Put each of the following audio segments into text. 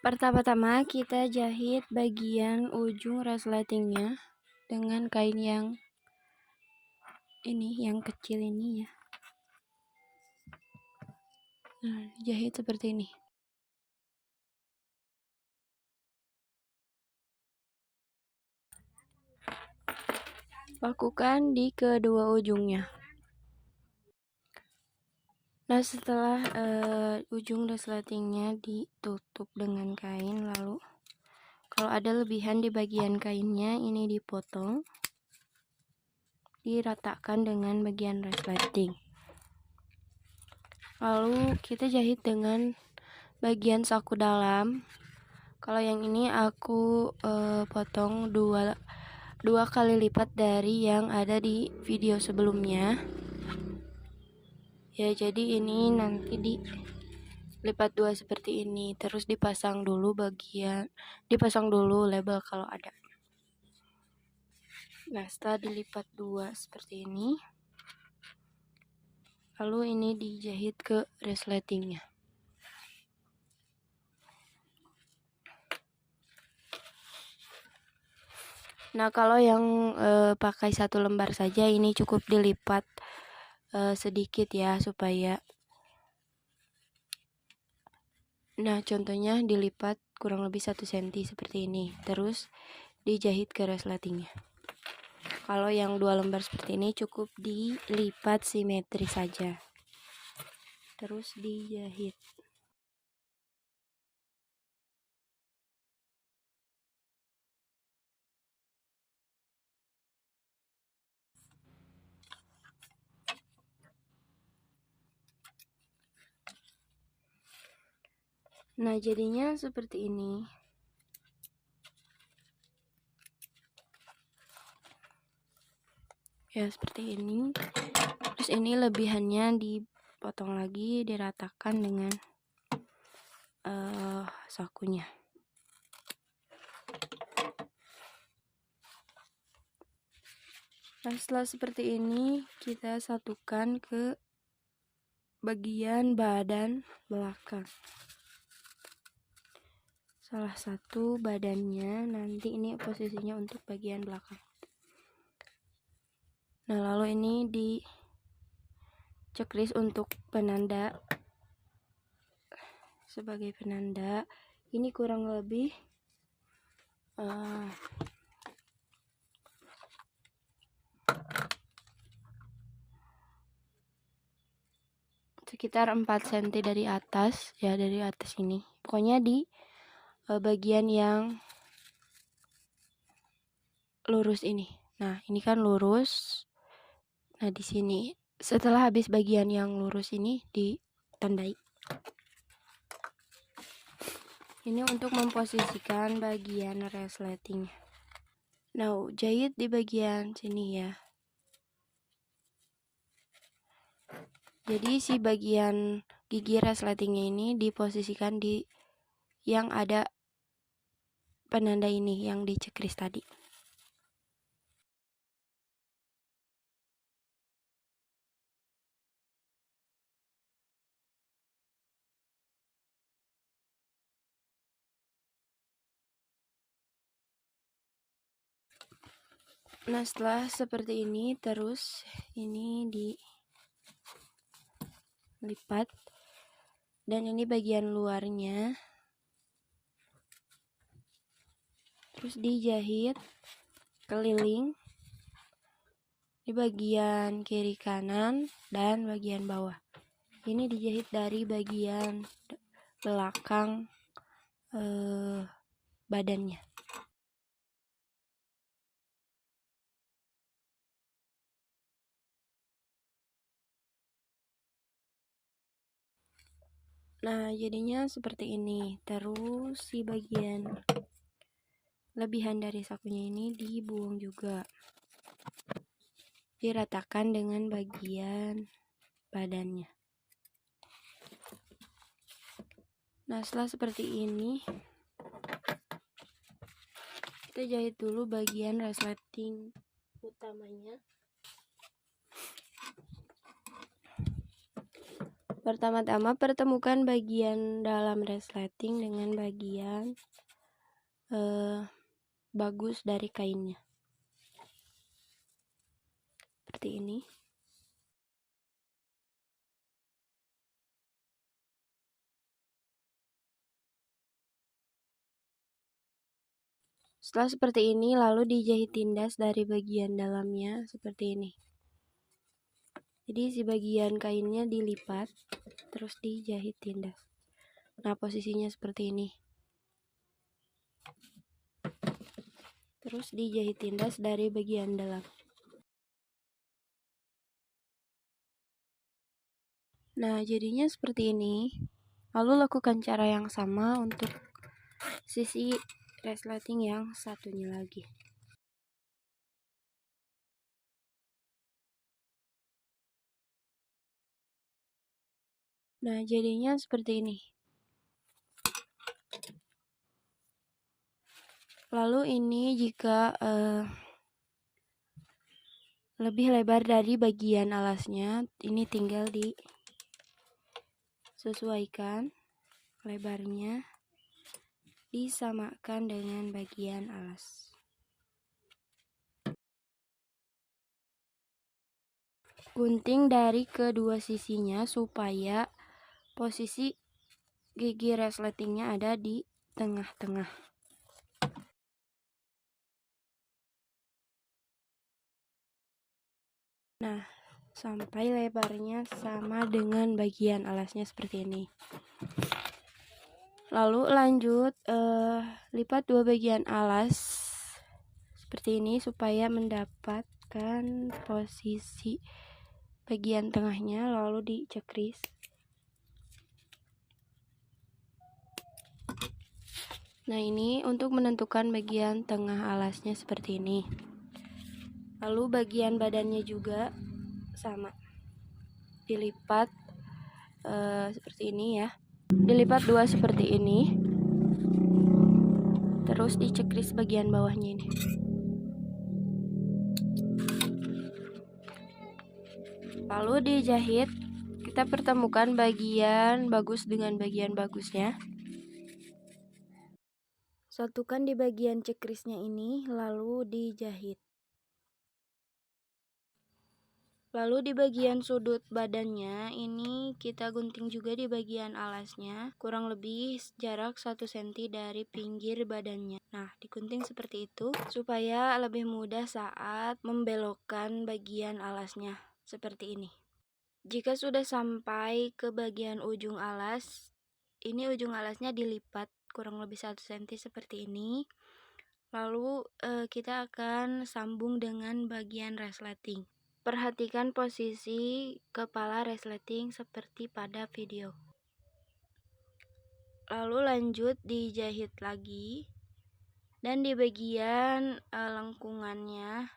Pertama-tama kita jahit bagian ujung resletingnya dengan kain yang ini, yang kecil ini ya. Nah, jahit seperti ini. Lakukan di kedua ujungnya. Nah, setelah ujung resletingnya ditutup dengan kain, lalu kalau ada lebihan di bagian kainnya, ini dipotong, diratakan dengan bagian resleting. Lalu kita jahit dengan bagian saku dalam. Kalau yang ini aku potong dua kali lipat dari yang ada di video sebelumnya. Ya, jadi ini nanti dilipat dua seperti ini, terus dipasang dulu label kalau ada. Nah, setelah dilipat dua seperti ini, lalu ini dijahit ke resletingnya. Nah, kalau yang pakai satu lembar saja, ini cukup dilipat sedikit ya, supaya contohnya dilipat kurang lebih 1 cm seperti ini, terus dijahit ke resletingnya. Kalau yang 2 lembar seperti ini cukup dilipat simetris saja, terus dijahit. Nah, jadinya seperti ini. Ya, seperti ini. Terus ini lebihannya dipotong lagi, diratakan dengan sakunya. Nah, setelah seperti ini, kita satukan ke bagian badan belakang. Salah satu badannya, nanti ini posisinya untuk bagian belakang. Nah, lalu ini di checklist untuk penanda. Sebagai penanda, ini kurang lebih sekitar 4 cm dari atas ya, dari atas ini. Pokoknya di bagian yang lurus ini. Nah, ini kan lurus. Nah, di sini setelah habis bagian yang lurus ini ditandai. Ini untuk memposisikan bagian resleting. Nah, jahit di bagian sini ya. Jadi si bagian gigi resletingnya ini diposisikan di yang ada penanda ini, yang di checklist tadi. Nah, setelah seperti ini, terus ini dilipat, dan ini bagian luarnya, terus dijahit keliling di bagian kiri kanan dan bagian bawah. Ini dijahit dari bagian belakang badannya. Nah, jadinya seperti ini. Terus si bagian lebihan dari sakunya ini dibuang juga. Diratakan dengan bagian badannya. Nah, setelah seperti ini, kita jahit dulu bagian resleting utamanya. Pertama-tama pertemukan bagian dalam resleting dengan bagian bagus dari kainnya. Seperti ini. Setelah seperti ini, lalu dijahit tindas dari bagian dalamnya seperti ini. Jadi si bagian kainnya dilipat, terus dijahit tindas. Nah, posisinya seperti ini. Terus dijahit tindas dari bagian dalam. Nah, jadinya seperti ini. Lalu lakukan cara yang sama untuk sisi resleting yang satunya lagi. Nah, jadinya seperti ini. Lalu ini jika lebih lebar dari bagian alasnya, ini tinggal disesuaikan lebarnya, disamakan dengan bagian alas. Gunting dari kedua sisinya supaya posisi gigi resletingnya ada di tengah-tengah. Nah, sampai lebarnya sama dengan bagian alasnya seperti ini. Lalu lanjut lipat dua bagian alas seperti ini supaya mendapatkan posisi bagian tengahnya, lalu dicekris. Nah, ini untuk menentukan bagian tengah alasnya seperti ini. Lalu bagian badannya juga sama, dilipat seperti ini ya. Dilipat dua seperti ini, terus dicekris bagian bawahnya ini. Lalu dijahit, kita pertemukan bagian bagus dengan bagian bagusnya. Satukan di bagian cekrisnya ini, lalu dijahit. Lalu di bagian sudut badannya ini kita gunting juga di bagian alasnya, kurang lebih jarak 1 cm dari pinggir badannya. Nah, digunting seperti itu supaya lebih mudah saat membelokkan bagian alasnya seperti ini. Jika sudah sampai ke bagian ujung alas, ini ujung alasnya dilipat kurang lebih 1 cm seperti ini. Lalu kita akan sambung dengan bagian resleting. Perhatikan posisi kepala resleting seperti pada video. Lalu lanjut dijahit lagi. Dan di bagian lengkungannya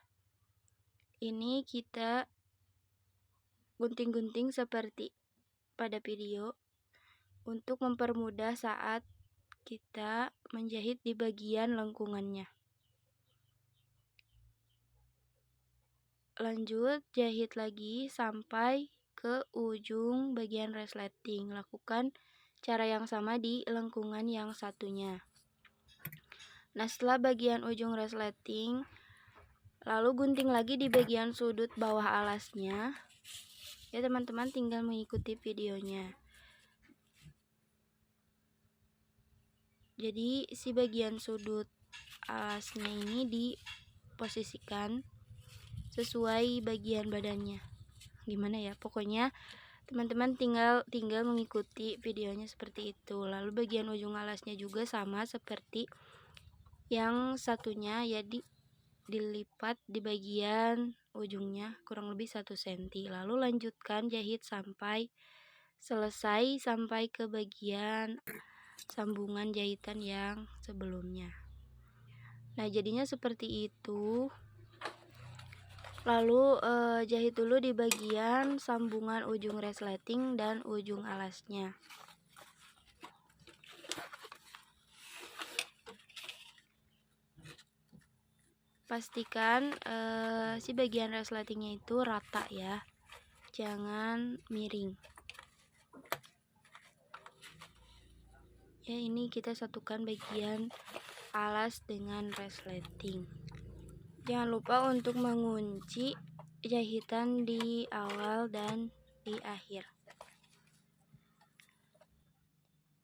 ini kita gunting-gunting seperti pada video untuk mempermudah saat kita menjahit di bagian lengkungannya. Lanjut jahit lagi sampai ke ujung bagian resleting. Lakukan cara yang sama di lengkungan yang satunya. Nah, setelah bagian ujung resleting, lalu gunting lagi di bagian sudut bawah alasnya. Ya teman-teman, tinggal mengikuti videonya. Jadi si bagian sudut alasnya ini diposisikan sesuai bagian badannya. Gimana ya, pokoknya teman-teman tinggal mengikuti videonya seperti itu. Lalu bagian ujung alasnya juga sama seperti yang satunya, ya dilipat di bagian ujungnya kurang lebih 1 cm. Lalu lanjutkan jahit sampai selesai, sampai ke bagian sambungan jahitan yang sebelumnya. Nah, jadinya seperti itu. Lalu jahit dulu di bagian sambungan ujung resleting dan ujung alasnya. Pastikan si bagian resletingnya itu rata ya, jangan miring. Ya, ini kita satukan bagian alas dengan resleting. Jangan lupa untuk mengunci jahitan di awal dan di akhir.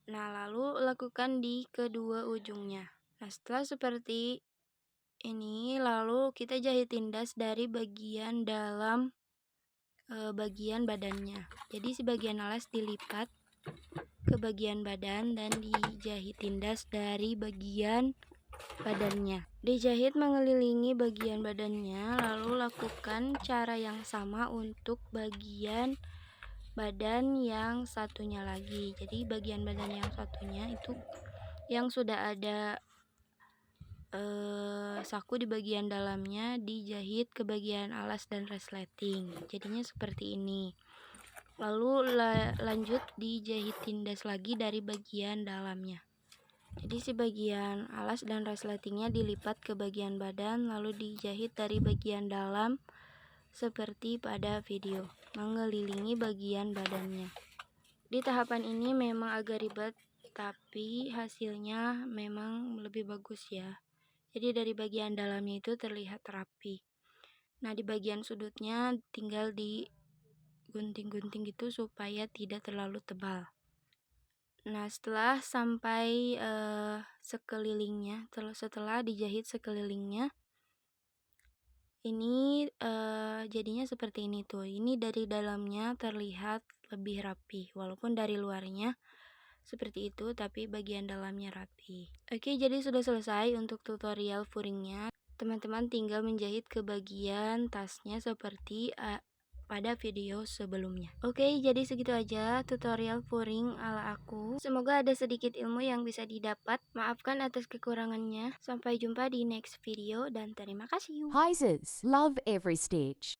Nah, lalu lakukan di kedua ujungnya. Nah, setelah seperti ini, lalu kita jahit tindas dari bagian dalam bagian badannya. Jadi sebagian alas dilipat ke bagian badan dan dijahit tindas dari bagian badannya. Dijahit mengelilingi bagian badannya, lalu lakukan cara yang sama untuk bagian badan yang satunya lagi. Jadi bagian badan yang satunya itu yang sudah ada saku di bagian dalamnya dijahit ke bagian alas dan resleting. Jadinya seperti ini. Lalu lanjut dijahit tindas lagi dari bagian dalamnya. Jadi si bagian alas dan resletingnya dilipat ke bagian badan, lalu dijahit dari bagian dalam seperti pada video, mengelilingi bagian badannya. Di tahapan ini memang agak ribet, tapi hasilnya memang lebih bagus ya. Jadi dari bagian dalamnya itu terlihat rapi. Nah, di bagian sudutnya tinggal digunting-gunting gitu supaya tidak terlalu tebal. Nah, setelah sampai sekelilingnya, setelah dijahit sekelilingnya, ini jadinya seperti ini tuh. Ini dari dalamnya terlihat lebih rapi, walaupun dari luarnya seperti itu, tapi bagian dalamnya rapi. Oke, jadi sudah selesai untuk tutorial furingnya. Teman-teman tinggal menjahit ke bagian tasnya seperti pada video sebelumnya. Oke, jadi segitu aja tutorial furing ala aku. Semoga ada sedikit ilmu yang bisa didapat. Maafkan atas kekurangannya. Sampai jumpa di next video dan terima kasih. Prizes. Love every stitch.